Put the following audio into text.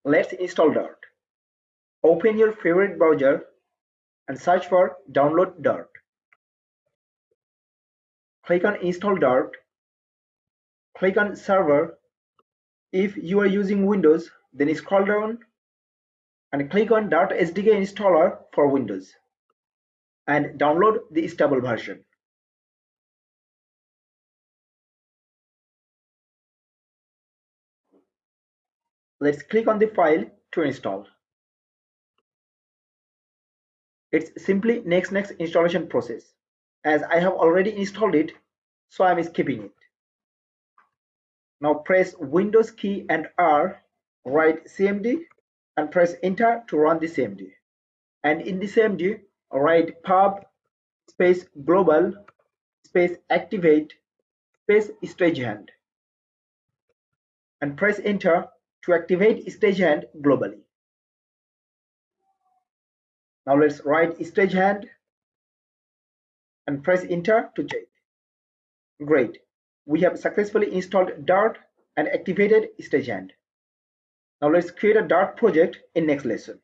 Let's install Dart. Open your favorite browser and search for download Dart. Click on install Dart. Click on server. If you are using Windows, then scroll down and click on Dart SDK installer for Windows and download the stable version. Let's click on the file to install. It's simply next installation process. As I have already installed it, so I'm skipping it. Now press Windows key and R, write CMD and press enter to run the CMD. And in the CMD, write pub space global space activate space stagehand and press enter to activate stagehand globally. Now let's write stagehand and press enter to check. Great, we have successfully installed Dart and activated stagehand. Now let's create a Dart project in next lesson.